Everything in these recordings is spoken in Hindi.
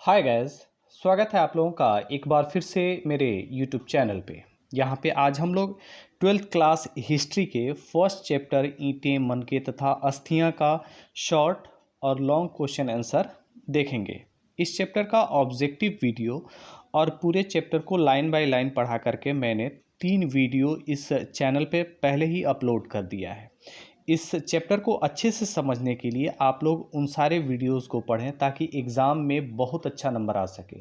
Hi guys. स्वागत है आप लोगों का एक बार फिर से मेरे यूट्यूब चैनल पे। यहाँ पे आज हम लोग 12th क्लास हिस्ट्री के फर्स्ट चैप्टर ईंटें मनके तथा अस्थियां का शॉर्ट और लॉन्ग क्वेश्चन आंसर देखेंगे। इस चैप्टर का ऑब्जेक्टिव वीडियो और पूरे चैप्टर को लाइन बाय लाइन पढ़ा करके मैंने 3 वीडियो इस चैनल पे पहले ही अपलोड कर दिया है। इस चैप्टर को अच्छे से समझने के लिए आप लोग उन सारे वीडियोस को पढ़ें ताकि एग्ज़ाम में बहुत अच्छा नंबर आ सके।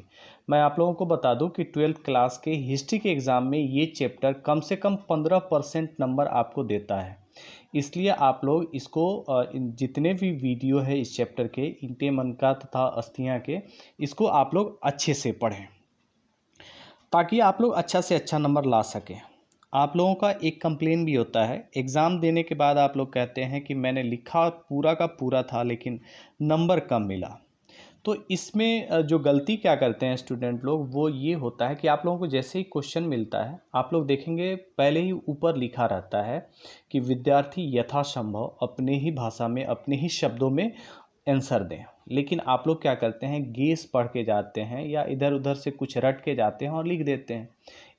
मैं आप लोगों को बता दूं कि 12th क्लास के हिस्ट्री के एग्ज़ाम में ये चैप्टर कम से कम 15% नंबर आपको देता है। इसलिए आप लोग इसको जितने भी वीडियो है इस चैप्टर के ईंटें मनका तथा अस्थियां के, इसको आप लोग अच्छे से पढ़ें ताकि आप लोग अच्छा से अच्छा नंबर ला सकें। आप लोगों का एक कंप्लेन भी होता है एग्ज़ाम देने के बाद, आप लोग कहते हैं कि मैंने लिखा पूरा का पूरा था लेकिन नंबर कम मिला। तो इसमें जो गलती क्या करते हैं स्टूडेंट लोग, वो ये होता है कि आप लोगों को जैसे ही क्वेश्चन मिलता है आप लोग देखेंगे पहले ही ऊपर लिखा रहता है कि विद्यार्थी यथासंभव अपने ही भाषा में अपने ही शब्दों में आंसर दें। लेकिन आप लोग क्या करते हैं, गेस पढ़ के जाते हैं या इधर उधर से कुछ रट के जाते हैं और लिख देते हैं।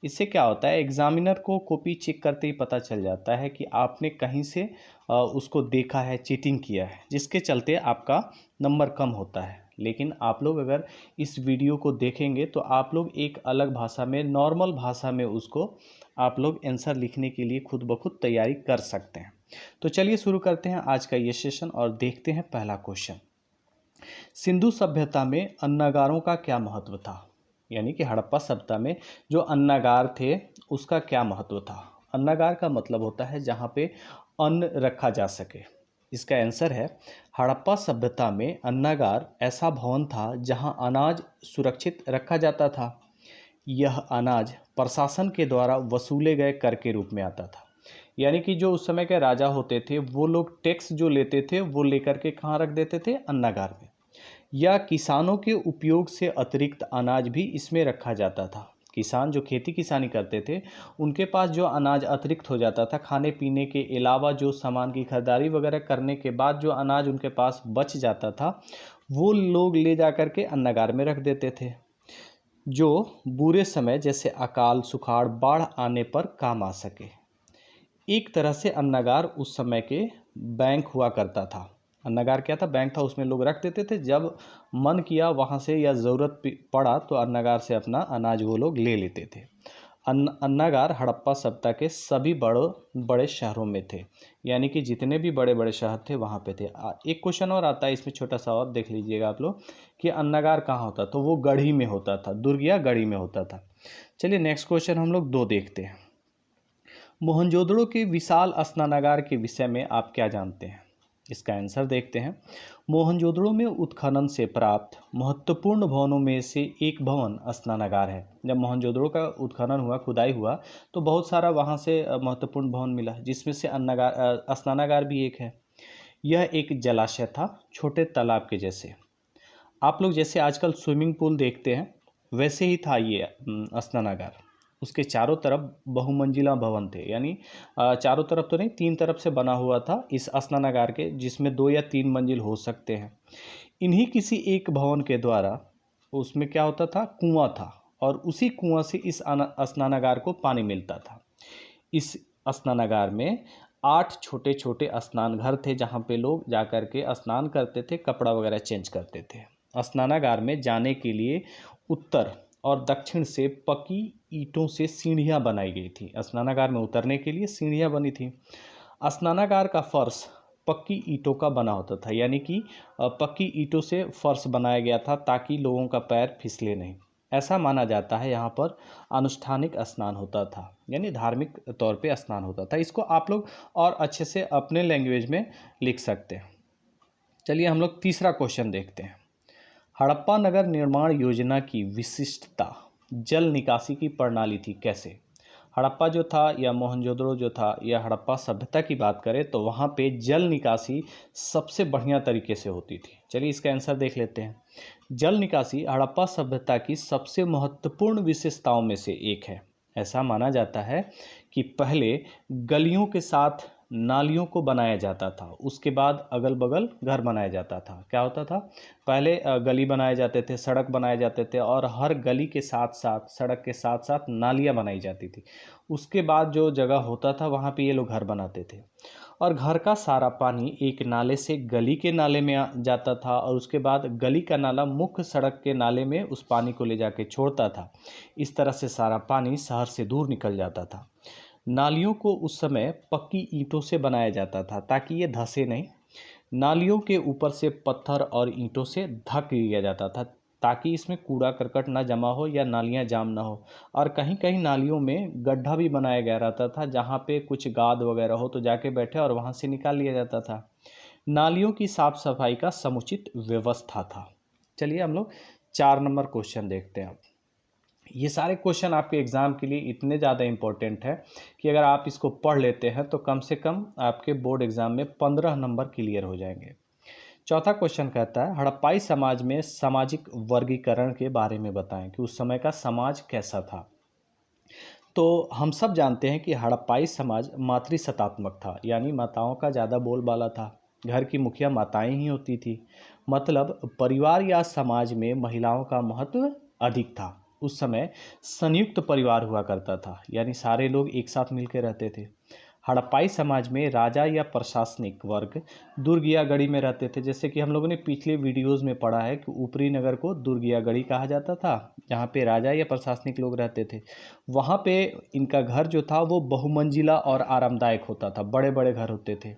इससे क्या होता है, एग्जामिनर को कॉपी चेक करते ही पता चल जाता है कि आपने कहीं से उसको देखा है, चीटिंग किया है, जिसके चलते आपका नंबर कम होता है। लेकिन आप लोग अगर इस वीडियो को देखेंगे तो आप लोग एक अलग भाषा में, नॉर्मल भाषा में उसको आप लोग आंसर लिखने के लिए खुद ब खुद तैयारी कर सकते हैं। तो चलिए शुरू करते हैं आज का ये सेशन और देखते हैं पहला क्वेश्चन। सिंधु सभ्यता में अन्नागारों का क्या महत्व था? यानी कि हड़प्पा सभ्यता में जो अन्नागार थे उसका क्या महत्व था? अन्नागार का मतलब होता है जहाँ पे अन्न रखा जा सके। इसका आंसर है, हड़प्पा सभ्यता में अन्नागार ऐसा भवन था जहाँ अनाज सुरक्षित रखा जाता था। यह अनाज प्रशासन के द्वारा वसूले गए कर के रूप में आता था। यानी कि जो उस समय के राजा होते थे वो लोग टैक्स जो लेते थे वो लेकर के कहाँ रख देते थे? अन्नागार में। या किसानों के उपयोग से अतिरिक्त अनाज भी इसमें रखा जाता था। किसान जो खेती किसानी करते थे उनके पास जो अनाज अतिरिक्त हो जाता था, खाने पीने के अलावा जो सामान की खरीदारी वगैरह करने के बाद जो अनाज उनके पास बच जाता था वो लोग ले जा कर के अन्नागार में रख देते थे, जो बुरे समय जैसे अकाल, सुखाड़, बाढ़ आने पर काम आ सके। एक तरह से अन्नागार उस समय के बैंक हुआ करता था। अन्नागार क्या था? बैंक था, उसमें लोग रख देते थे, जब मन किया वहाँ से या ज़रूरत पड़ा तो अन्नागार से अपना अनाज वो लोग ले लेते थे। अन्नागार हड़प्पा सभ्यता के सभी बड़े शहरों में थे। यानी कि जितने भी बड़े बड़े शहर थे वहाँ पे थे। एक क्वेश्चन और आता है इसमें, छोटा सा और देख लीजिएगा आप लोग कि अन्नागार कहाँ होता, तो वो गढ़ी में होता था, दुर्ग या गढ़ी में होता था। चलिए नेक्स्ट क्वेश्चन हम लोग 2 देखते हैं। मोहनजोदड़ो के विशाल स्नानागार के विषय में आप क्या जानते हैं? इसका आंसर देखते हैं। मोहनजोदड़ो में उत्खनन से प्राप्त महत्वपूर्ण भवनों में से एक भवन स्नानागार है। जब मोहनजोदड़ो का उत्खनन हुआ, खुदाई हुआ, तो बहुत सारा वहाँ से महत्वपूर्ण भवन मिला, जिसमें से स्नानागार भी एक है। यह एक जलाशय था, छोटे तालाब के जैसे। आप लोग जैसे आजकल स्विमिंग पूल देखते हैं वैसे ही था ये स्नानागार। उसके चारों तरफ बहुमंजिला भवन थे, यानी चारों तरफ तो नहीं, 3 तरफ से बना हुआ था इस स्नानागार के, जिसमें 2 या 3 मंजिल हो सकते हैं। इन्हीं किसी एक भवन के द्वारा उसमें क्या होता था? कुआं था, और उसी कुआं से इस स्नानागार को पानी मिलता था। इस स्नानागार में 8 छोटे छोटे स्नान घर थे जहाँ पे लोग जा कर के स्नान करते थे, कपड़ा वगैरह चेंज करते थे। स्नानागार में जाने के लिए उत्तर और दक्षिण से पक्की ईंटों से सीढ़ियाँ बनाई गई थी। स्नानागार में उतरने के लिए सीढ़ियाँ बनी थी। स्नानागार का फर्श पक्की ईंटों का बना होता था, यानी कि पक्की ईंटों से फर्श बनाया गया था ताकि लोगों का पैर फिसले नहीं। ऐसा माना जाता है यहाँ पर अनुष्ठानिक स्नान होता था, यानी धार्मिक तौर पे स्नान होता था। इसको आप लोग और अच्छे से अपने लैंग्वेज में लिख सकते हैं। चलिए हम लोग तीसरा क्वेश्चन देखते हैं। हड़प्पा नगर निर्माण योजना की विशिष्टता जल निकासी की प्रणाली थी, कैसे? हड़प्पा जो था या मोहनजोदड़ो जो था या हड़प्पा सभ्यता की बात करें तो वहाँ पे जल निकासी सबसे बढ़िया तरीके से होती थी। चलिए इसका आंसर देख लेते हैं। जल निकासी हड़प्पा सभ्यता की सबसे महत्वपूर्ण विशेषताओं में से एक है। ऐसा माना जाता है कि पहले गलियों के साथ नालियों को बनाया जाता था, उसके बाद अगल बगल घर बनाया जाता था। क्या होता था, पहले गली बनाए जाते थे, सड़क बनाए जाते थे, और हर गली के साथ साथ, सड़क के साथ साथ नालियाँ बनाई जाती थी। उसके बाद जो जगह होता था वहाँ पे ये लोग घर बनाते थे, और घर का सारा पानी एक नाले से गली के नाले में जाता था, और उसके बाद गली का नाला मुख्य सड़क के नाले में उस पानी को ले जाके छोड़ता था। इस तरह से सारा पानी शहर से दूर निकल जाता था। नालियों को उस समय पक्की ईंटों से बनाया जाता था ताकि ये धंसे नहीं। नालियों के ऊपर से पत्थर और ईंटों से ढक दिया जाता था ताकि इसमें कूड़ा करकट ना जमा हो या नालियाँ जाम ना हो। और कहीं कहीं नालियों में गड्ढा भी बनाया गया रहता था, जहाँ पे कुछ गाद वगैरह हो तो जाके बैठे और वहाँ से निकाल लिया जाता था। नालियों की साफ सफाई का समुचित व्यवस्था था। चलिए हम लोग 4 नंबर क्वेश्चन देखते हैं अब। ये सारे क्वेश्चन आपके एग्ज़ाम के लिए इतने ज़्यादा इम्पोर्टेंट है कि अगर आप इसको पढ़ लेते हैं तो कम से कम आपके बोर्ड एग्ज़ाम में 15 नंबर क्लियर हो जाएंगे। चौथा क्वेश्चन कहता है, हड़प्पाई समाज में सामाजिक वर्गीकरण के बारे में बताएं कि उस समय का समाज कैसा था। तो हम सब जानते हैं कि हड़प्पाई समाज मातृसत्तात्मक था, यानी माताओं का ज़्यादा बोलबाला था। घर की मुखिया माताएं ही होती थी, मतलब परिवार या समाज में महिलाओं का महत्व अधिक था। उस समय संयुक्त परिवार हुआ करता था, यानी सारे लोग एक साथ मिलकर रहते थे। हड़प्पाई समाज में राजा या प्रशासनिक वर्ग दुर्ग या गढ़ी में रहते थे। जैसे कि हम लोगों ने पिछले वीडियोस में पढ़ा है कि ऊपरी नगर को दुर्ग या गढ़ी कहा जाता था, जहाँ पे राजा या प्रशासनिक लोग रहते थे। वहाँ पे इनका घर जो था वो बहुमंजिला और आरामदायक होता था, बड़े बड़े घर होते थे।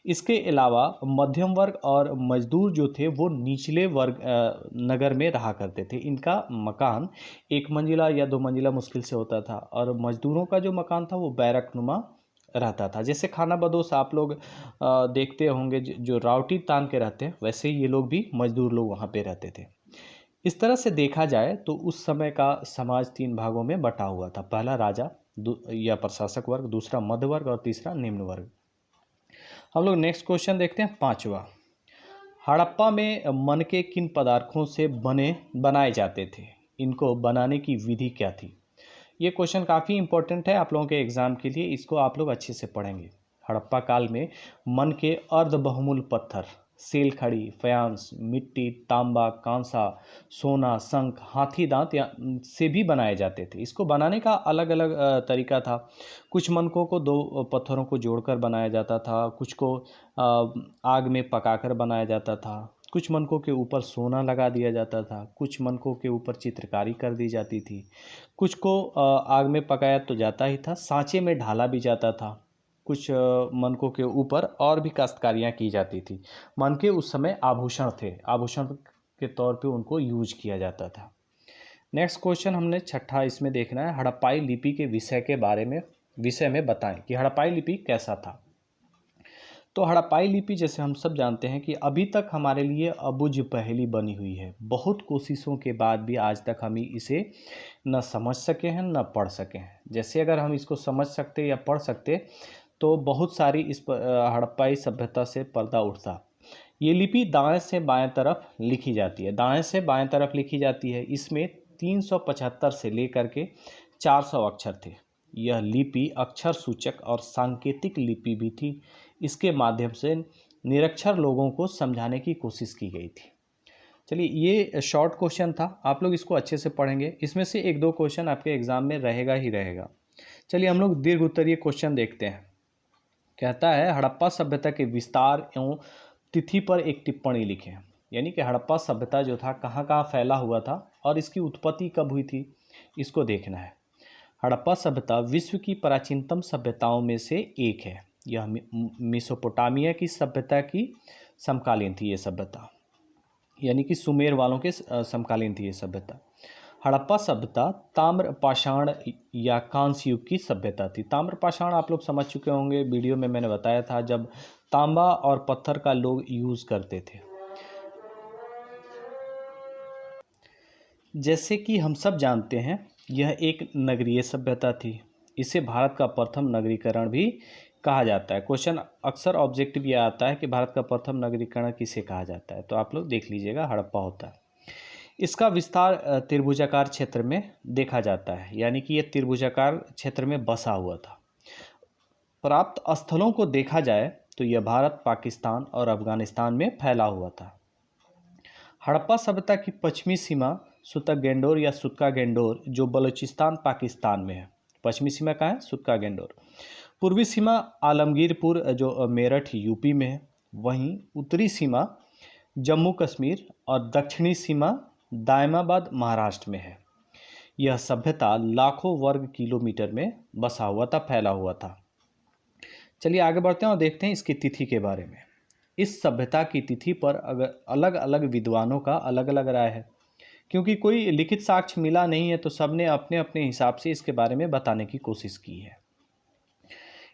इसके अलावा मध्यम वर्ग और मजदूर जो थे वो निचले वर्ग नगर में रहा करते थे। इनका मकान 1 मंजिला या 2 मंजिला मुश्किल से होता था, और मजदूरों का जो मकान था वो बैरकनुमा रहता था। जैसे खाना बदोश आप लोग देखते होंगे, जो रावटी तान के रहते हैं, वैसे ही ये लोग भी मजदूर लोग वहाँ पे रहते थे। इस तरह से देखा जाए तो उस समय का समाज 3 भागों में बटा हुआ था। पहला राजा या प्रशासक वर्ग, दूसरा मध्य वर्ग, और तीसरा निम्न वर्ग। हम लोग नेक्स्ट क्वेश्चन देखते हैं, 5वां। हड़प्पा में मनके किन पदार्थों से बनाए जाते थे, इनको बनाने की विधि क्या थी। ये क्वेश्चन काफ़ी इंपॉर्टेंट है आप लोगों के एग्जाम के लिए, इसको आप लोग अच्छे से पढ़ेंगे। हड़प्पा काल में मन के अर्ध बहुमूल्य पत्थर, सेल खड़ी, फयांस, मिट्टी, तांबा, कांसा, सोना, शंख, हाथी दांत या से भी बनाए जाते थे। इसको बनाने का अलग अलग तरीका था। कुछ मनकों को दो पत्थरों को जोड़कर बनाया जाता था, कुछ को आग में पकाकर बनाया जाता था, कुछ मनकों के ऊपर सोना लगा दिया जाता था, कुछ मनकों के ऊपर चित्रकारी कर दी जाती थी, कुछ को आग में पकाया तो जाता ही था, सांचे में ढाला भी जाता था। कुछ मनकों के ऊपर और भी काश्तकारियाँ की जाती थी। मनके उस समय आभूषण थे, आभूषण के तौर पे उनको यूज किया जाता था। नेक्स्ट क्वेश्चन हमने छठा इसमें देखना है, हड़प्पाई लिपि के विषय में बताएं कि हड़प्पाई लिपि कैसा था। तो हड़प्पाई लिपि जैसे हम सब जानते हैं कि अभी तक हमारे लिए अबुझ पहेली बनी हुई है। बहुत कोशिशों के बाद भी आज तक हम इसे न समझ सके हैं न पढ़ सके हैं। जैसे अगर हम इसको समझ सकते या पढ़ सकते तो बहुत सारी हड़प्पाई सभ्यता से पर्दा उठता। ये लिपि दाएं से बाएं तरफ लिखी जाती है, दाएं से बाएं तरफ लिखी जाती है। इसमें 375 से लेकर के 400 अक्षर थे। यह लिपि अक्षर सूचक और सांकेतिक लिपि भी थी। इसके माध्यम से निरक्षर लोगों को समझाने की कोशिश की गई थी। चलिए, ये शॉर्ट क्वेश्चन था, आप लोग इसको अच्छे से पढ़ेंगे। इसमें से 1-2 क्वेश्चन आपके एग्जाम में रहेगा ही रहेगा। चलिए हम लोग दीर्घ उत्तरीय क्वेश्चन देखते हैं। कहता है, हड़प्पा सभ्यता के विस्तार एवं तिथि पर एक टिप्पणी लिखें। यानी कि हड़प्पा सभ्यता जो था कहाँ कहाँ फैला हुआ था और इसकी उत्पत्ति कब हुई थी, इसको देखना है। हड़प्पा सभ्यता विश्व की प्राचीनतम सभ्यताओं में से एक है। यह मेसोपोटामिया की सभ्यता की समकालीन थी ये सभ्यता, यानी कि सुमेर वालों के समकालीन थी ये सभ्यता। हड़प्पा सभ्यता ताम्र पाषाण या कांस्य युग की सभ्यता थी। ताम्र पाषाण आप लोग समझ चुके होंगे, वीडियो में मैंने बताया था, जब तांबा और पत्थर का लोग यूज करते थे। जैसे कि हम सब जानते हैं यह एक नगरीय सभ्यता थी। इसे भारत का प्रथम नगरीकरण भी कहा जाता है। क्वेश्चन अक्सर ऑब्जेक्टिव यह आता है कि भारत का प्रथम नगरीकरण किसे कहा जाता है, तो आप लोग देख लीजिएगा, हड़प्पा होता है। इसका विस्तार त्रिभुजाकार क्षेत्र में देखा जाता है, यानी कि यह त्रिभुजाकार क्षेत्र में बसा हुआ था। प्राप्त स्थलों को देखा जाए तो यह भारत, पाकिस्तान और अफगानिस्तान में फैला हुआ था। हड़प्पा सभ्यता की पश्चिमी सीमा सुतक गेंडोर या सुतका गेंडोर जो बलूचिस्तान पाकिस्तान में है। पश्चिमी सीमा कहाँ है? सुतका गेंडोर। पूर्वी सीमा आलमगीरपुर जो मेरठ यूपी में है। वहीं उत्तरी सीमा जम्मू कश्मीर और दक्षिणी सीमा दायमाबाद महाराष्ट्र में है। यह सभ्यता लाखों वर्ग किलोमीटर में बसा हुआ था, फैला हुआ था। चलिए आगे बढ़ते हैं और देखते हैं इसकी तिथि के बारे में। इस सभ्यता की तिथि पर अगर अलग अलग विद्वानों का अलग अलग राय है, क्योंकि कोई लिखित साक्ष्य मिला नहीं है तो सबने अपने अपने हिसाब से इसके बारे में बताने की कोशिश की है।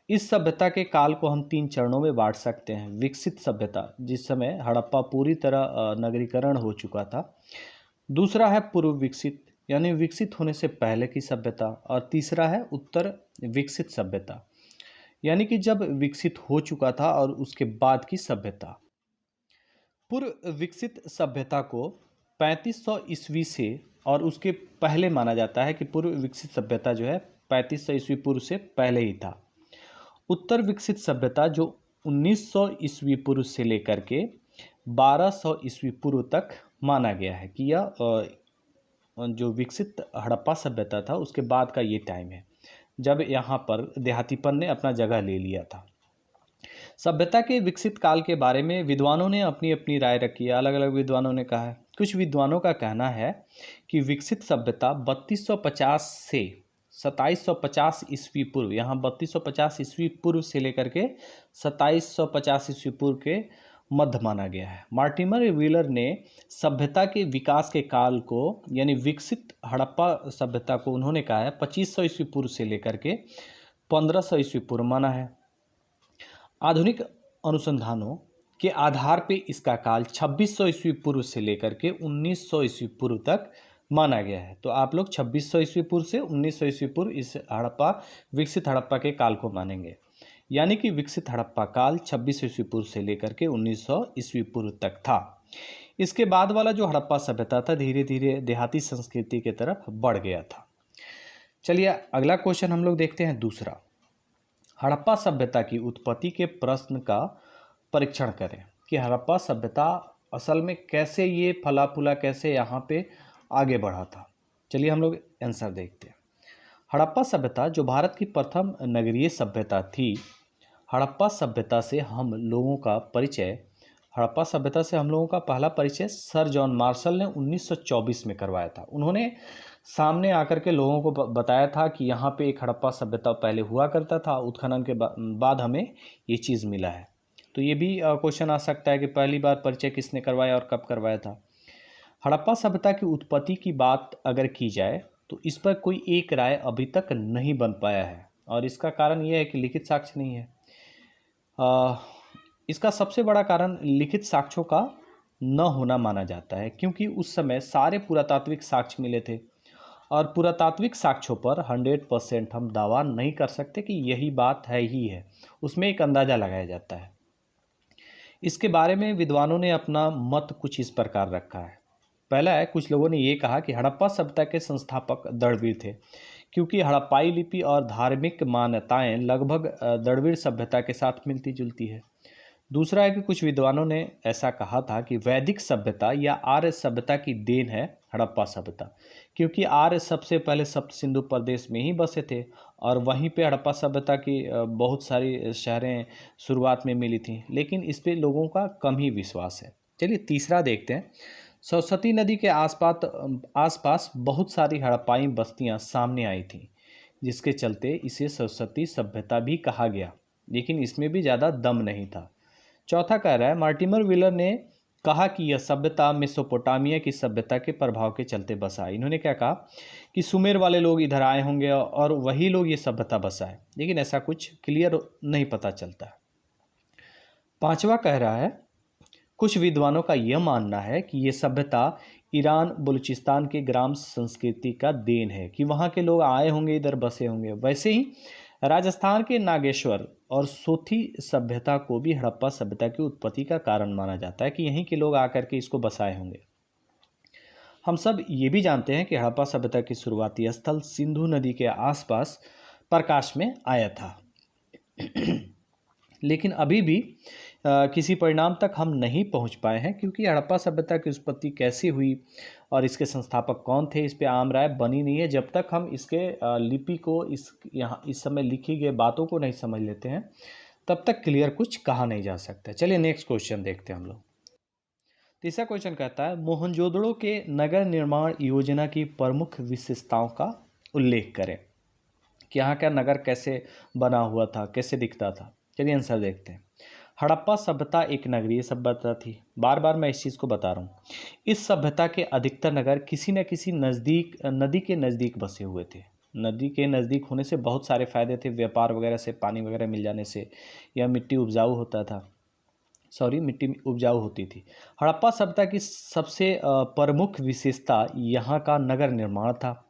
इस सभ्यता के काल को हम 3 चरणों में बांट सकते हैं। विकसित सभ्यता, जिस समय हड़प्पा पूरी तरह नगरीकरण हो चुका था। दूसरा है पूर्व विकसित, यानी विकसित होने से पहले की सभ्यता। और तीसरा है उत्तर विकसित सभ्यता, यानी कि जब विकसित हो चुका था और उसके बाद की सभ्यता। पूर्व विकसित सभ्यता को 3500 ईस्वी से और उसके पहले माना जाता है कि पूर्व विकसित सभ्यता जो है 3500 ईस्वी पूर्व से पहले ही था। उत्तर विकसित सभ्यता जो 1900 ईस्वी पूर्व से लेकर के 1200 ईस्वी पूर्व तक माना गया है कि यह जो विकसित हड़प्पा सभ्यता था उसके बाद का ये टाइम है जब यहाँ पर देहातीपन ने अपना जगह ले लिया था। सभ्यता के विकसित काल के बारे में विद्वानों ने अपनी अपनी राय रखी है। अलग अलग विद्वानों ने कहा है। कुछ विद्वानों का कहना है कि विकसित सभ्यता 3250 से 2750 ईस्वी पूर्व, यहाँ 3250 ईस्वी पूर्व से लेकर के 2750 ईस्वी पूर्व के मध्य माना गया है। मार्टिमर व्हीलर ने सभ्यता के विकास के काल को, यानी विकसित हड़प्पा सभ्यता को उन्होंने कहा है 2500 ईस्वी पूर्व से लेकर के 1500 ईस्वी पूर्व माना है। आधुनिक अनुसंधानों के आधार पे इसका काल 2600 ईस्वी पूर्व से लेकर के 1900 ईस्वी पूर्व तक माना गया है। तो आप लोग 2600 ईस्वी पूर्व से 1900 ईस्वी पूर्व इस विकसित हड़प्पा के काल को मानेंगे, यानी कि विकसित हड़प्पा काल 2600 ईस्वी पूर्व से लेकर के 1900 ईस्वी पूर्व तक था। इसके बाद वाला जो हड़प्पा सभ्यता था धीरे धीरे देहाती संस्कृति की तरफ बढ़ गया था। चलिए अगला क्वेश्चन हम लोग देखते हैं। दूसरा, हड़प्पा सभ्यता की उत्पत्ति के प्रश्न का परीक्षण करें कि हड़प्पा सभ्यता असल में कैसे ये फला फूला, कैसे यहाँ पे आगे बढ़ा था। चलिए हम लोग आंसर देखते हैं। हड़प्पा सभ्यता जो भारत की प्रथम नगरीय सभ्यता थी, हड़प्पा सभ्यता से हम लोगों का परिचय हड़प्पा सभ्यता से हम लोगों का पहला परिचय सर जॉन मार्शल ने 1924 में करवाया था। उन्होंने सामने आकर के लोगों को बताया था कि यहाँ पे एक हड़प्पा सभ्यता पहले हुआ करता था, उत्खनन के बाद हमें ये चीज़ मिला है। तो ये भी क्वेश्चन आ सकता है कि पहली बार परिचय किसने करवाया और कब करवाया था। हड़प्पा सभ्यता की उत्पत्ति की बात अगर की जाए तो इस पर कोई एक राय अभी तक नहीं बन पाया है, और इसका कारण यह है कि लिखित साक्ष्य नहीं है। इसका सबसे बड़ा कारण लिखित साक्ष्यों का न होना माना जाता है, क्योंकि उस समय सारे पुरातात्विक साक्ष्य मिले थे और पुरातात्विक साक्ष्यों पर 100% हम दावा नहीं कर सकते कि यही बात है ही है। उसमें एक अंदाज़ा लगाया जाता है। इसके बारे में विद्वानों ने अपना मत कुछ इस प्रकार रखा है। पहला है, कुछ लोगों ने ये कहा कि हड़प्पा सभ्यता के संस्थापक दृढ़वीर थे, क्योंकि हड़प्पाई लिपि और धार्मिक मान्यताएं लगभग दृढ़वीर सभ्यता के साथ मिलती जुलती है। दूसरा है कि कुछ विद्वानों ने ऐसा कहा था कि वैदिक सभ्यता या आर्य सभ्यता की देन है हड़प्पा सभ्यता, क्योंकि आर्य सबसे पहले सप्त सिंधु प्रदेश में ही बसे थे और वहीं पे हड़प्पा सभ्यता की बहुत सारी शहरें शुरुआत में मिली थी, लेकिन इस पे लोगों का कम ही विश्वास है। चलिए तीसरा देखते हैं। सरस्वती नदी के आसपास बहुत सारी हड़प्पाई बस्तियां सामने आई थीं, जिसके चलते इसे सरस्वती सभ्यता भी कहा गया, लेकिन इसमें भी ज़्यादा दम नहीं था। चौथा कह रहा है, मार्टिमर व्हीलर ने कहा कि यह सभ्यता मेसोपोटामिया की सभ्यता के प्रभाव के चलते बसा। इन्होंने क्या कहा कि सुमेर वाले लोग इधर आए होंगे और वही लोग ये सभ्यता बसा है, लेकिन ऐसा कुछ क्लियर नहीं पता चलता है। पांचवा कह रहा है, कुछ विद्वानों का यह मानना है कि ये सभ्यता ईरान बलूचिस्तान के ग्राम संस्कृति का देन है, कि वहाँ के लोग आए होंगे, इधर बसे होंगे। वैसे ही राजस्थान के नागेश्वर और सोथी सभ्यता को भी हड़प्पा सभ्यता की उत्पत्ति का कारण माना जाता है, कि यहीं के लोग आकर के इसको बसाए होंगे। हम सब ये भी जानते हैं कि हड़प्पा सभ्यता की शुरुआती स्थल सिंधु नदी के आसपास प्रकाश में आया था। लेकिन अभी भी किसी परिणाम तक हम नहीं पहुंच पाए हैं, क्योंकि हड़प्पा सभ्यता की उत्पत्ति कैसे हुई और इसके संस्थापक कौन थे, इस पे आम राय बनी नहीं है। जब तक हम इसके लिपि को, इस समय लिखी गई बातों को नहीं समझ लेते हैं, तब तक क्लियर कुछ कहा नहीं जा सकता। चलिए नेक्स्ट क्वेश्चन देखते हैं हम लोग। तीसरा क्वेश्चन कहता है, मोहनजोदड़ो के नगर निर्माण योजना की प्रमुख विशेषताओं का उल्लेख करें। कि यहाँ का नगर कैसे बना हुआ था, कैसे दिखता था। चलिए आंसर देखते हैं। हड़प्पा सभ्यता एक नगरीय सभ्यता थी। बार बार मैं इस चीज़ को बता रहा हूँ। इस सभ्यता के अधिकतर नगर किसी न किसी नदी के नज़दीक बसे हुए थे। नदी के नज़दीक होने से बहुत सारे फायदे थे, व्यापार वगैरह से, पानी वगैरह मिल जाने से, या मिट्टी उपजाऊ होती थी। हड़प्पा सभ्यता की सबसे प्रमुख विशेषता यहाँ का नगर निर्माण था।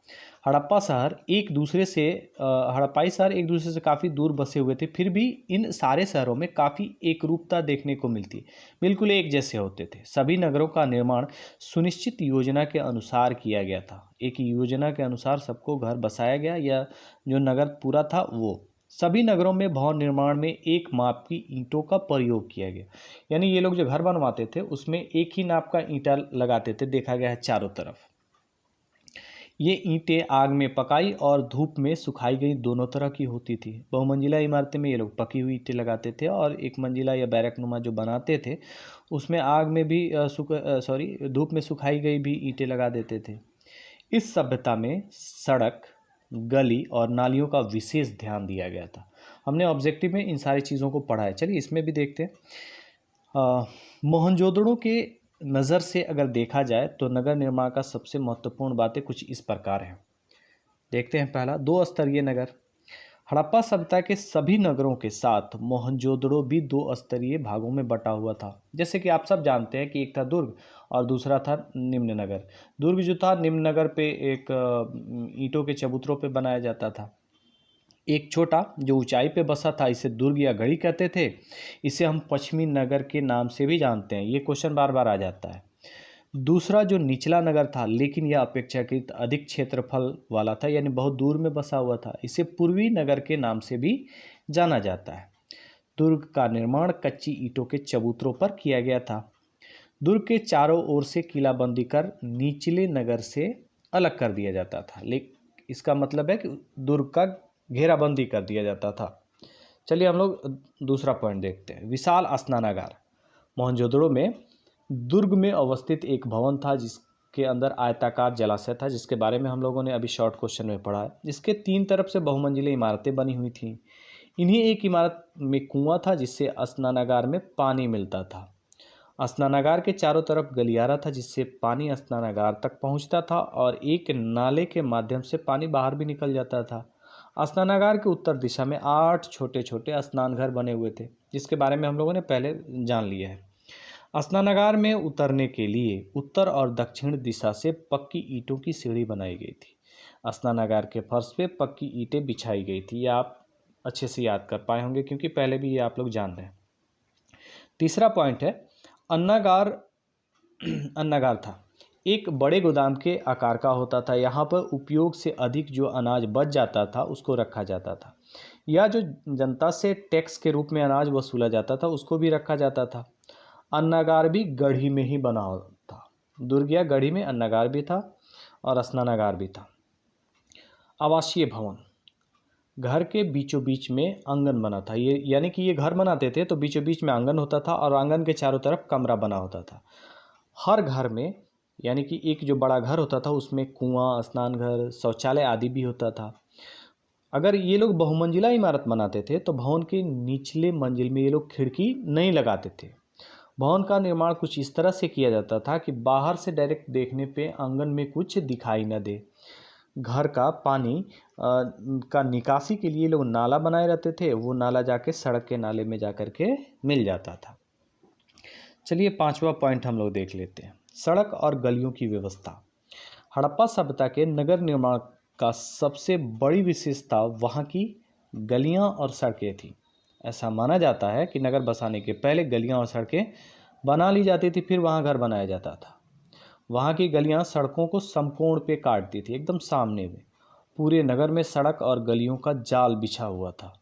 हड़प्पाई शहर एक दूसरे से काफ़ी दूर बसे हुए थे, फिर भी इन सारे शहरों में काफ़ी एकरूपता देखने को मिलती, बिल्कुल एक जैसे होते थे। सभी नगरों का निर्माण सुनिश्चित योजना के अनुसार किया गया था। एक योजना के अनुसार सबको घर बसाया गया, या जो नगर पूरा था वो। सभी नगरों में भवन निर्माण में एक माप की ईंटों का प्रयोग किया गया। यानी ये लोग जो घर बनवाते थे उसमें एक ही नाप का ईंटा लगाते थे, देखा गया है चारों तरफ। ये ईंटें आग में पकाई और धूप में सुखाई गई दोनों तरह की होती थी। बहुमंजिला इमारतें में ये लोग पकी हुई ईंटें लगाते थे, और एक मंजिला या बैरक नुमा जो बनाते थे उसमें आग में भी धूप में सुखाई गई भी ईंटें लगा देते थे। इस सभ्यता में सड़क, गली और नालियों का विशेष ध्यान दिया गया था। हमने ऑब्जेक्टिव में इन सारी चीज़ों को पढ़ा है। चलिए इसमें भी देखते हैं। मोहनजोदड़ो के नज़र से अगर देखा जाए तो नगर निर्माण का सबसे महत्वपूर्ण बातें कुछ इस प्रकार हैं। देखते हैं। पहला, 2 स्तरीय नगर। हड़प्पा सभ्यता के सभी नगरों के साथ मोहनजोदड़ो भी 2 स्तरीय भागों में बटा हुआ था। जैसे कि आप सब जानते हैं कि एक था दुर्ग और दूसरा था निम्न नगर। दुर्ग जो था निम्न नगर पे एक ईंटों के चबूतरों पे बनाया जाता था। एक छोटा जो ऊंचाई पे बसा था, इसे दुर्ग या गढ़ी कहते थे। इसे हम पश्चिमी नगर के नाम से भी जानते हैं। ये क्वेश्चन बार बार आ जाता है। दूसरा जो निचला नगर था, लेकिन यह अपेक्षाकृत अधिक क्षेत्रफल वाला था, यानी बहुत दूर में बसा हुआ था, इसे पूर्वी नगर के नाम से भी जाना जाता है। दुर्ग का निर्माण कच्ची ईंटों के चबूतरों पर किया गया था। दुर्ग के चारों ओर से किलाबंदी कर निचले नगर से अलग कर दिया जाता था। लेकिन इसका मतलब है कि दुर्ग का घेराबंदी कर दिया जाता था। चलिए हम लोग दूसरा पॉइंट देखते हैं। विशाल स्नानागार। मोहनजोदड़ो में दुर्ग में अवस्थित एक भवन था जिसके अंदर आयताकार जलाशय था, जिसके बारे में हम लोगों ने अभी शॉर्ट क्वेश्चन में पढ़ा है। जिसके 3 तरफ से बहुमंजिली इमारतें बनी हुई थीं। इन्हीं एक इमारत में कुआं था जिससे स्नानागार में पानी मिलता था। स्नानागार के चारों तरफ गलियारा था जिससे पानी स्नानागार तक पहुंचता था, और एक नाले के माध्यम से पानी बाहर भी निकल जाता था। स्नानागार के उत्तर दिशा में 8 छोटे छोटे स्नान घर बने हुए थे, जिसके बारे में हम लोगों ने पहले जान लिया है। स्नानागार में उतरने के लिए उत्तर और दक्षिण दिशा से पक्की ईंटों की सीढ़ी बनाई गई थी। स्नानागार के फर्श पे पक्की ईंटें बिछाई गई थी। ये आप अच्छे से याद कर पाए होंगे, क्योंकि पहले भी ये आप लोग जान रहे हैं। तीसरा पॉइंट है अन्नागार। अन्नागार था एक बड़े गोदाम के आकार का होता था। यहाँ पर उपयोग से अधिक जो अनाज बच जाता था उसको रखा जाता था, या जो जनता से टैक्स के रूप में अनाज वसूला जाता था उसको भी रखा जाता था। अन्नागार भी गढ़ी में ही बना था। दुर्ग या गढ़ी में अन्नागार भी था और स्नानागार भी था। आवासीय भवन। घर के बीचों बीच में आंगन बना था। ये यानी कि ये घर बनाते थे तो बीचों बीच में आंगन होता था, और आंगन के चारों तरफ कमरा बना होता था। हर घर में, यानी कि एक जो बड़ा घर होता था उसमें कुआं, स्नान घर, शौचालय आदि भी होता था। अगर ये लोग बहुमंजिला इमारत बनाते थे तो भवन के निचले मंजिल में ये लोग खिड़की नहीं लगाते थे। भवन का निर्माण कुछ इस तरह से किया जाता था कि बाहर से डायरेक्ट देखने पे आंगन में कुछ दिखाई न दे। घर का पानी का निकासी के लिए लोग नाला बनाए रहते थे। वो नाला जाके सड़क के नाले में जाकर के मिल जाता था। चलिए 5वां पॉइंट हम लोग देख लेते हैं। सड़क और गलियों की व्यवस्था। हड़प्पा सभ्यता के नगर निर्माण का सबसे बड़ी विशेषता वहाँ की गलियाँ और सड़कें थी। ऐसा माना जाता है कि नगर बसाने के पहले गलियाँ और सड़कें बना ली जाती थी, फिर वहाँ घर बनाया जाता था। वहाँ की गलियाँ सड़कों को समकोण पे काटती थी, एकदम सामने में। पूरे नगर में सड़क और गलियों का जाल बिछा हुआ था।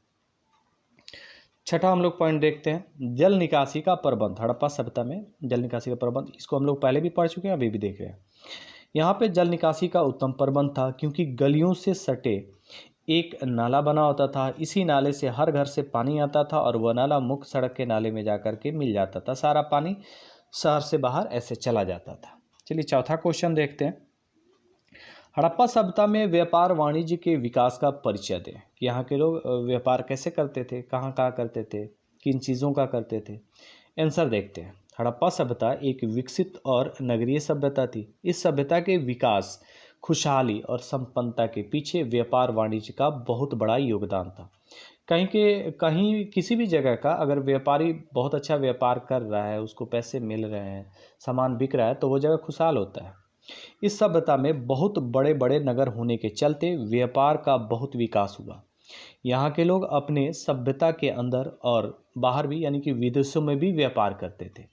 छठा हम लोग पॉइंट देखते हैं, जल निकासी का प्रबंध। हड़प्पा सभ्यता में जल निकासी का प्रबंध, इसको हम लोग पहले भी पढ़ चुके हैं, अभी भी देख रहे हैं। यहाँ पे जल निकासी का उत्तम प्रबंध था, क्योंकि गलियों से सटे एक नाला बना होता था। इसी नाले से हर घर से पानी आता था और वह नाला मुख्य सड़क के नाले में जाकर के मिल जाता था। सारा पानी शहर से बाहर ऐसे चला जाता था। चलिए चौथा क्वेश्चन देखते हैं, हड़प्पा सभ्यता में व्यापार वाणिज्य के विकास का परिचय दें। कि यहाँ के लोग व्यापार कैसे करते थे, कहाँ कहाँ करते थे, किन चीज़ों का करते थे। आंसर देखते हैं, हड़प्पा सभ्यता एक विकसित और नगरीय सभ्यता थी। इस सभ्यता के विकास, खुशहाली और संपन्नता के पीछे व्यापार वाणिज्य का बहुत बड़ा योगदान था। कहीं किसी भी जगह का अगर व्यापारी बहुत अच्छा व्यापार कर रहा है, उसको पैसे मिल रहे हैं, सामान बिक रहा है, तो वो जगह खुशहाल होता है। इस सभ्यता में बहुत बड़े बड़े नगर होने के चलते व्यापार का बहुत विकास हुआ। यहाँ के लोग अपने सभ्यता के अंदर और बाहर भी, यानी कि विदेशों में भी व्यापार करते थे।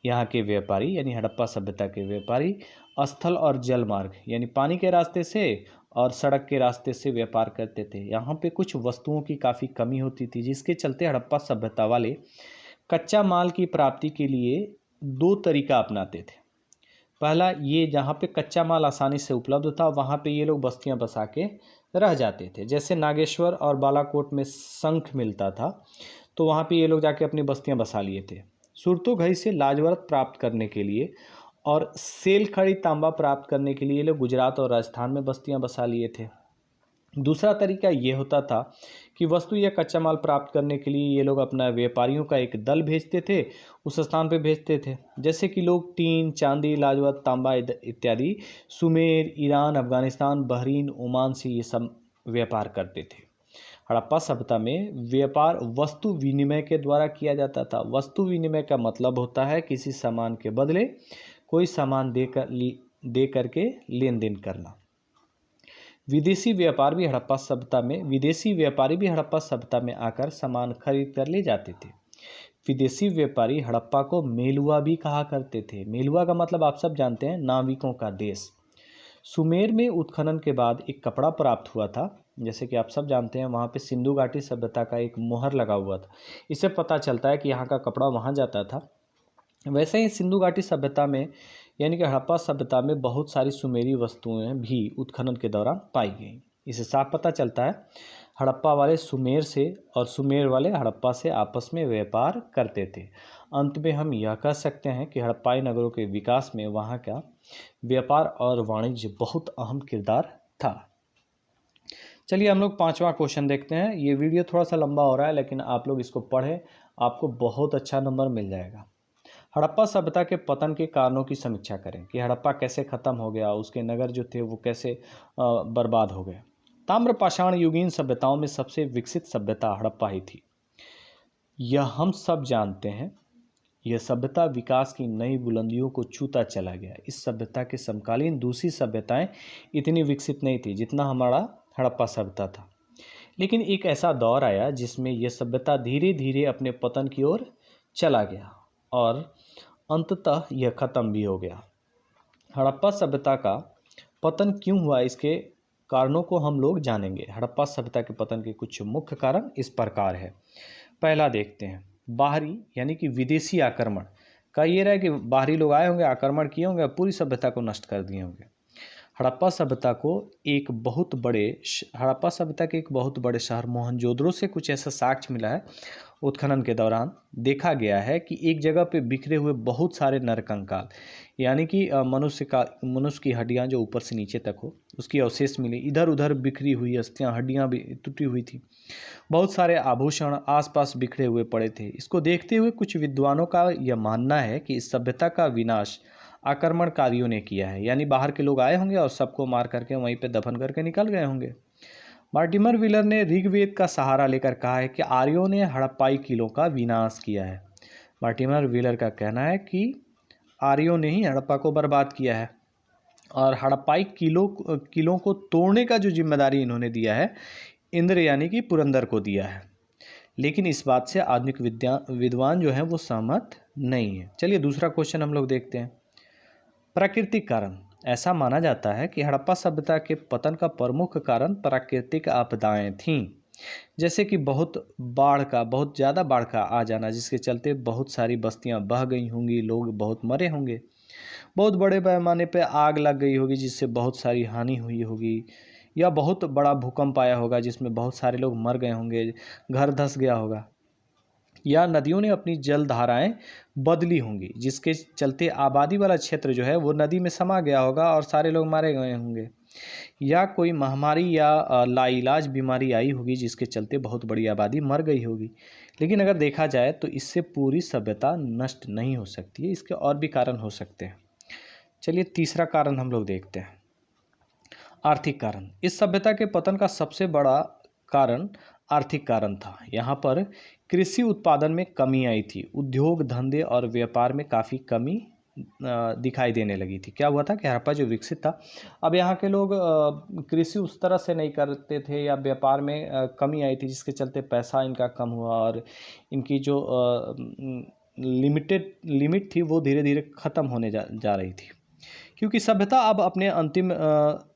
यहाँ के व्यापारी यानी हड़प्पा सभ्यता के व्यापारी स्थल और जल मार्ग यानी पानी के रास्ते से और सड़क के रास्ते से व्यापार करते थे। यहाँ पे कुछ वस्तुओं की काफ़ी कमी होती थी, जिसके चलते हड़प्पा सभ्यता वाले कच्चा माल की प्राप्ति के लिए दो तरीका अपनाते थे। पहला, ये जहाँ पे कच्चा माल आसानी से उपलब्ध था वहाँ पे ये लोग बस्तियाँ बसा के रह जाते थे। जैसे नागेश्वर और बालाकोट में शंख मिलता था, तो वहाँ पे ये लोग जाके अपनी बस्तियाँ बसा लिए थे। सुरतोघई से लाजवरत प्राप्त करने के लिए और सेलखड़ी तांबा प्राप्त करने के लिए ये लोग गुजरात और राजस्थान में बस्तियाँ बसा लिए थे। दूसरा तरीका ये होता था कि वस्तु या कच्चा माल प्राप्त करने के लिए ये लोग अपना व्यापारियों का एक दल भेजते थे, उस स्थान पे भेजते थे। जैसे कि लोग टीन, चांदी, लाजवत, तांबा इत्यादि Sumer, Iran, Afghanistan, Bahrain, Oman से ये सब व्यापार करते थे। हड़प्पा सभ्यता में व्यापार वस्तु विनिमय के द्वारा किया जाता था। वस्तु विनिमय का मतलब होता है किसी सामान के बदले कोई सामान दे करके लेन देन करना। विदेशी व्यापारी भी हड़प्पा सभ्यता में आकर सामान खरीद कर ले जाते थे। विदेशी व्यापारी हड़प्पा को मेलुआ भी कहा करते थे। मेलुआ का मतलब आप सब जानते हैं, नाविकों का देश। सुमेर में उत्खनन के बाद एक कपड़ा प्राप्त हुआ था, जैसे कि आप सब जानते हैं वहाँ पे सिंधु घाटी सभ्यता का एक मोहर लगा हुआ था। इससे पता चलता है कि यहाँ का कपड़ा वहाँ जाता था। वैसे ही सिंधु घाटी सभ्यता में यानी कि हड़प्पा सभ्यता में बहुत सारी सुमेरी वस्तुएं भी उत्खनन के दौरान पाई गई। इससे साफ पता चलता है हड़प्पा वाले सुमेर से और सुमेर वाले हड़प्पा से आपस में व्यापार करते थे। अंत में हम यह कह सकते हैं कि हड़प्पाई नगरों के विकास में वहाँ का व्यापार और वाणिज्य बहुत अहम किरदार था। चलिए हम लोग पांचवा क्वेश्चन देखते हैं। ये वीडियो थोड़ा सा लंबा हो रहा है, लेकिन आप लोग इसको पढ़ें, आपको बहुत अच्छा नंबर मिल जाएगा। हड़प्पा सभ्यता के पतन के कारणों की समीक्षा करें कि हड़प्पा कैसे ख़त्म हो गया, उसके नगर जो थे वो कैसे बर्बाद हो गए। ताम्रपाषाण युगीन सभ्यताओं में सबसे विकसित सभ्यता हड़प्पा ही थी, यह हम सब जानते हैं। यह सभ्यता विकास की नई बुलंदियों को छूता चला गया। इस सभ्यता के समकालीन दूसरी सभ्यताएं इतनी विकसित नहीं थी जितना हमारा हड़प्पा सभ्यता था। लेकिन एक ऐसा दौर आया जिसमें यह सभ्यता धीरे धीरे अपने पतन की ओर चला गया और अंततः यह ख़त्म भी हो गया। हड़प्पा सभ्यता का पतन क्यों हुआ, इसके कारणों को हम लोग जानेंगे। हड़प्पा सभ्यता के पतन के कुछ मुख्य कारण इस प्रकार है। पहला देखते हैं, बाहरी यानी कि विदेशी आक्रमण का ये रहा कि बाहरी लोग आए होंगे, आक्रमण किए होंगे, पूरी सभ्यता को नष्ट कर दिए होंगे। हड़प्पा सभ्यता के एक बहुत बड़े शहर मोहनजोदड़ो से कुछ ऐसा साक्ष्य मिला है उत्खनन के दौरान। देखा गया है कि एक जगह पे बिखरे हुए बहुत सारे नरकंकाल यानी कि मनुष्य की हड्डियां जो ऊपर से नीचे तक हो, उसकी अवशेष मिली। इधर उधर बिखरी हुई अस्थियां, हड्डियां भी टूटी हुई थी। बहुत सारे आभूषण आसपास बिखरे हुए पड़े थे। इसको देखते हुए कुछ विद्वानों का यह मानना है कि इस सभ्यता का विनाश आक्रमणकारियों ने किया है, यानी बाहर के लोग आए होंगे और सबको मार करके वहीं पे दफन करके निकल गए होंगे। मार्टिमर व्हीलर ने ऋग्वेद का सहारा लेकर कहा है कि आर्यों ने हड़प्पाई किलों का विनाश किया है। मार्टिमर व्हीलर का कहना है कि आर्यों ने ही हड़प्पा को बर्बाद किया है और हड़प्पाई किलों को तोड़ने का जो जिम्मेदारी इन्होंने दिया है इंद्र यानी कि पुरंदर को दिया है। लेकिन इस बात से आधुनिक विद्वान जो हैं वो सहमत नहीं है। चलिए दूसरा क्वेश्चन हम लोग देखते हैं। प्राकृतिक कारण, ऐसा माना जाता है कि हड़प्पा सभ्यता के पतन का प्रमुख कारण प्राकृतिक आपदाएं थीं। जैसे कि बहुत ज़्यादा बाढ़ का आ जाना, जिसके चलते बहुत सारी बस्तियां बह गई होंगी, लोग बहुत मरे होंगे। बहुत बड़े पैमाने पे आग लग गई होगी जिससे बहुत सारी हानि हुई होगी, या बहुत बड़ा भूकंप आया होगा जिसमें बहुत सारे लोग मर गए होंगे, घर धंस गया होगा, या नदियों ने अपनी जल धाराएं बदली होंगी जिसके चलते आबादी वाला क्षेत्र जो है वो नदी में समा गया होगा और सारे लोग मारे गए होंगे, या कोई महामारी या लाइलाज बीमारी आई होगी जिसके चलते बहुत बड़ी आबादी मर गई होगी। लेकिन अगर देखा जाए तो इससे पूरी सभ्यता नष्ट नहीं हो सकती है, इसके और भी कारण हो सकते हैं। चलिए तीसरा कारण हम लोग देखते हैं, आर्थिक कारण। इस सभ्यता के पतन का सबसे बड़ा कारण आर्थिक कारण था। यहाँ पर कृषि उत्पादन में कमी आई थी, उद्योग धंधे और व्यापार में काफ़ी कमी दिखाई देने लगी थी। क्या हुआ था कि हड़प्पा जो विकसित था, अब यहाँ के लोग कृषि उस तरह से नहीं करते थे, या व्यापार में कमी आई थी जिसके चलते पैसा इनका कम हुआ और इनकी जो लिमिट थी वो धीरे धीरे ख़त्म होने जा रही थी, क्योंकि सभ्यता अब अपने अंतिम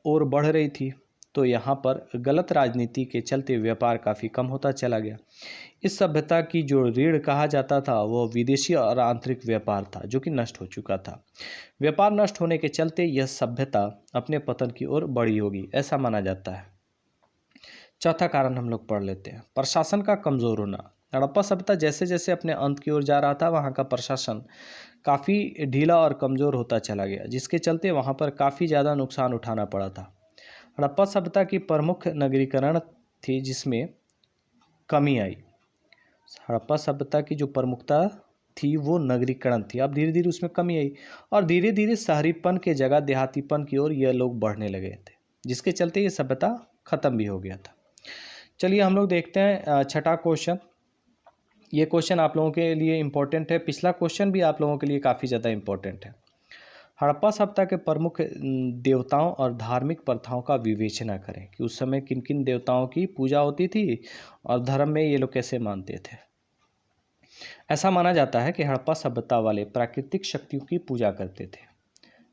ओर बढ़ रही थी। तो यहाँ पर गलत राजनीति के चलते व्यापार काफ़ी कम होता चला गया। इस सभ्यता की जो रीढ़ कहा जाता था वो विदेशी और आंतरिक व्यापार था, जो कि नष्ट हो चुका था। व्यापार नष्ट होने के चलते यह सभ्यता अपने पतन की ओर बढ़ी होगी, ऐसा माना जाता है। चौथा कारण हम लोग पढ़ लेते हैं, प्रशासन का कमज़ोर होना। हड़प्पा सभ्यता जैसे जैसे अपने अंत की ओर जा रहा था, वहाँ का प्रशासन काफ़ी ढीला और कमज़ोर होता चला गया, जिसके चलते वहाँ पर काफ़ी ज़्यादा नुकसान उठाना पड़ा था। हड़प्पा सभ्यता की प्रमुख नगरीकरण थी जिसमें कमी आई। हड़प्पा सभ्यता की जो प्रमुखता थी वो नगरीकरण थी, अब धीरे धीरे उसमें कमी आई और धीरे धीरे शहरीपन के जगह देहातीपन की ओर यह लोग बढ़ने लगे थे, जिसके चलते ये सभ्यता ख़त्म भी हो गया था। चलिए हम लोग देखते हैं छठा क्वेश्चन। ये क्वेश्चन आप लोगों के लिए इम्पोर्टेंट है, पिछला क्वेश्चन भी आप लोगों के लिए काफ़ी ज़्यादा इम्पोर्टेंट है। हड़प्पा सभ्यता के प्रमुख देवताओं और धार्मिक प्रथाओं का विवेचना करें कि उस समय किन किन देवताओं की पूजा होती थी और धर्म में ये लोग कैसे मानते थे। ऐसा माना जाता है कि हड़प्पा सभ्यता वाले प्राकृतिक शक्तियों की पूजा करते थे,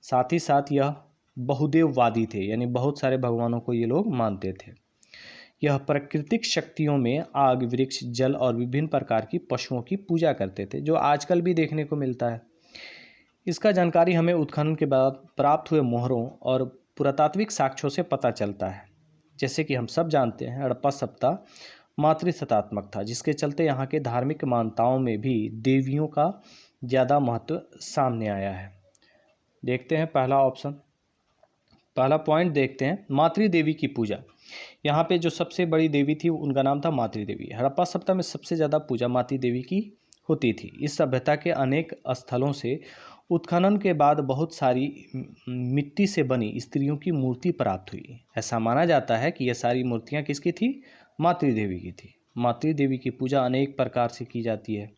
साथ ही साथ यह बहुदेववादी थे, यानी बहुत सारे भगवानों को ये लोग मानते थे। यह प्राकृतिक शक्तियों में आग, वृक्ष, जल और विभिन्न प्रकार की पशुओं की पूजा करते थे, जो आजकल भी देखने को मिलता है। इसका जानकारी हमें उत्खनन के बाद प्राप्त हुए मोहरों और पुरातात्विक साक्ष्यों से पता चलता है। जैसे कि हम सब जानते हैं, हड़प्पा सभ्यता मातृसत्तात्मक था, जिसके चलते यहाँ के धार्मिक मान्यताओं में भी देवियों का ज़्यादा महत्व सामने आया है। देखते हैं पहला ऑप्शन, पहला पॉइंट देखते हैं, मातृ देवी की पूजा। यहाँ पे जो सबसे बड़ी देवी थी उनका नाम था मातृ देवी। हड़प्पा सभ्यता में सबसे ज़्यादा पूजा मातृ देवी की होती थी। इस सभ्यता के अनेक स्थलों से उत्खनन के बाद बहुत सारी मिट्टी से बनी स्त्रियों की मूर्ति प्राप्त हुई। ऐसा माना जाता है कि यह सारी मूर्तियाँ किसकी थी? मातृ देवी की थी। मातृ देवी की पूजा अनेक प्रकार से की जाती है।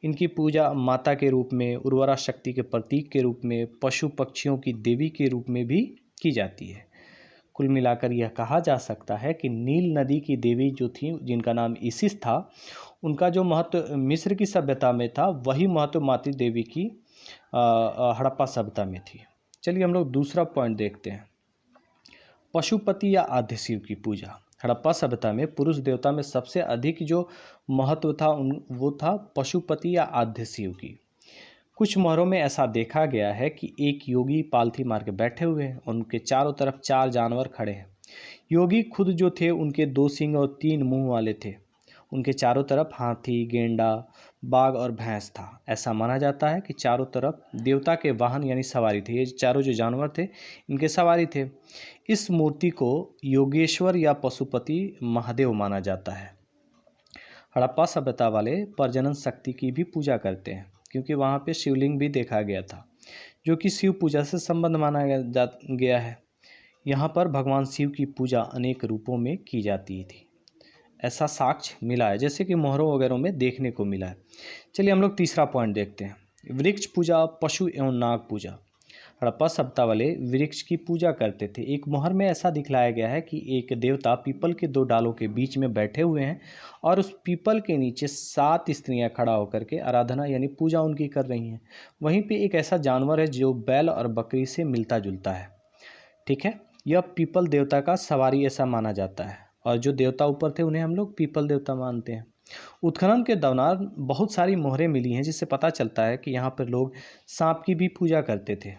इनकी पूजा माता के रूप में, उर्वरा शक्ति के प्रतीक के रूप में, पशु पक्षियों की देवी के रूप में भी की जाती है। कुल मिलाकर यह कहा जा सकता है कि नील नदी की देवी जो थी, जिनका नाम इसिस था, उनका जो महत्व मिस्र की सभ्यता में था, वही महत्व मातृ देवी की हड़प्पा सभ्यता में थी। चलिए हम लोग दूसरा पॉइंट देखते हैं, पशुपति या आद्य शिव की पूजा। हड़प्पा सभ्यता में पुरुष देवता में सबसे अधिक जो महत्व था वो था पशुपति या आद्य शिव की। कुछ मोहरों में ऐसा देखा गया है कि एक योगी पालथी मार के बैठे हुए हैं, उनके चारों तरफ 4 जानवर खड़े हैं। योगी खुद जो थे उनके 2 सींग और 3 मुंह वाले थे। उनके चारों तरफ हाथी, गेंडा, बाघ और भैंस था। ऐसा माना जाता है कि चारों तरफ देवता के वाहन यानी सवारी थे। ये चारों जो जानवर थे इनके सवारी थे। इस मूर्ति को योगेश्वर या पशुपति महादेव माना जाता है। हड़प्पा सभ्यता वाले प्रजनन शक्ति की भी पूजा करते हैं, क्योंकि वहाँ पे शिवलिंग भी देखा गया था, जो कि शिव पूजा से संबंध माना गया है। यहाँ पर भगवान शिव की पूजा अनेक रूपों में की जाती थी, ऐसा साक्ष्य मिला है, जैसे कि मोहरों वगैरह में देखने को मिला है। चलिए हम लोग तीसरा पॉइंट देखते हैं, वृक्ष पूजा, पशु एवं नाग पूजा। हड़प्पा सभ्यता वाले वृक्ष की पूजा करते थे। एक मोहर में ऐसा दिखलाया गया है कि एक देवता पीपल के 2 डालों के बीच में बैठे हुए हैं और उस पीपल के नीचे 7 स्त्रियां खड़ा होकर के आराधना यानी पूजा उनकी कर रही हैं। वहीं पे एक ऐसा जानवर है जो बैल और बकरी से मिलता जुलता है। ठीक है, यह पीपल देवता का सवारी ऐसा माना जाता है। और जो देवता ऊपर थे उन्हें हम लोग पीपल देवता मानते हैं। उत्खनन के दौरान बहुत सारी मोहरें मिली हैं, जिससे पता चलता है कि यहाँ पर लोग सांप की भी पूजा करते थे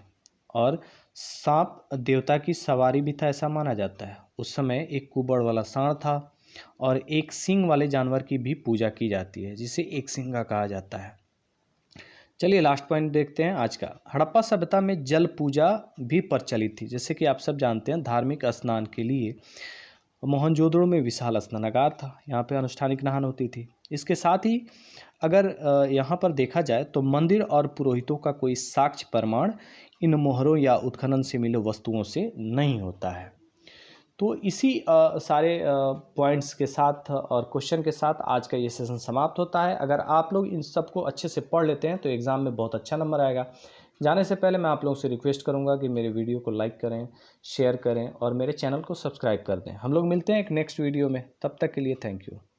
और सांप देवता की सवारी भी था, ऐसा माना जाता है। उस समय एक कुबड़ वाला सांड था और एक सींग वाले जानवर की भी पूजा की जाती है, जिसे एक सिंगा कहा जाता है। चलिए लास्ट पॉइंट देखते हैं आज का। हड़प्पा सभ्यता में जल पूजा भी प्रचलित थी। जैसे कि आप सब जानते हैं, धार्मिक स्नान के लिए मोहनजोदड़ो में विशाल स्नानागार था, यहाँ पे अनुष्ठानिक नहान होती थी। इसके साथ ही अगर यहाँ पर देखा जाए तो मंदिर और पुरोहितों का कोई साक्ष्य प्रमाण इन मोहरों या उत्खनन से मिले वस्तुओं से नहीं होता है। तो इसी सारे पॉइंट्स के साथ और क्वेश्चन के साथ आज का ये सेशन समाप्त होता है। अगर आप लोग इन सबको अच्छे से पढ़ लेते हैं तो एग्ज़ाम में बहुत अच्छा नंबर आएगा। जाने से पहले मैं आप लोगों से रिक्वेस्ट करूंगा कि मेरे वीडियो को लाइक करें, शेयर करें और मेरे चैनल को सब्सक्राइब कर दें। हम लोग मिलते हैं एक नेक्स्ट वीडियो में, तब तक के लिए थैंक यू।